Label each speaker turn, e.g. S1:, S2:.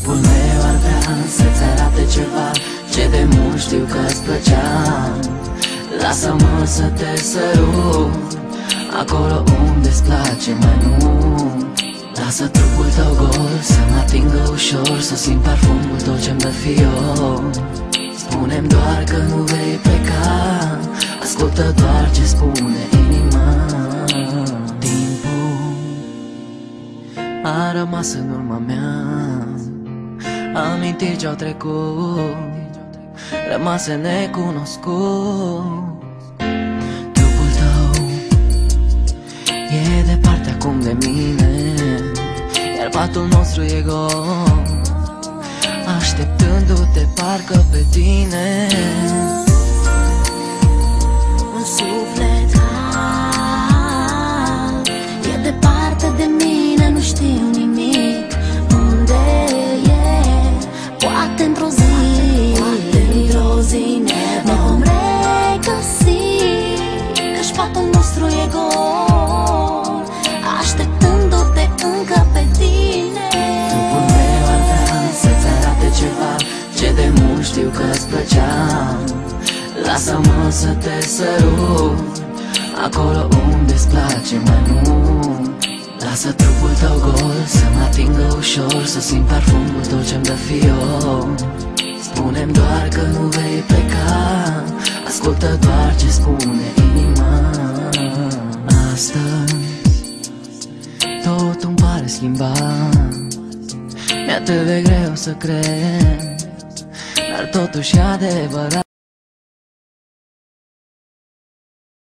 S1: Trupul meu ar vrea să-ți arate ceva ce de mult știu că-ți plăcea. Lasă-mă să te sărut acolo unde-ți place mai mult. Lasă trupul tău gol să mă atingă ușor, să simt parfumul tot ce-mi dă fior. Spune-mi doar că nu vei pleca, ascultă doar ce spune inima. Timpul a rămas în urma mea, amintiri ce-au trecut, rămase necunoscut. Trupul tău e departe acum de mine, iar patul nostru e gol, așteptându-te parcă pe tine.
S2: Un suflet cald e departe de mine, nu știu nimic unde e. Poate într-o zi ne vom regăsi, căci patul nostru e gol, așteptându-te încă pe tine.
S1: Trupul meu ar vrea să-ți arate ceva ce de mult știu că-ți plăcea. Lasă-mă să te sărut acolo unde-ți place mai mult. Lasă trupul tău gol să mă atingă ușor, să simt parfumul tot ce-mi dă fior. Spune-mi doar că nu vei pleca, ascultă doar ce spune inima. Astăzi totul-mi pare schimbat, mi-e atât de greu să cred, dar totuși e adevărat.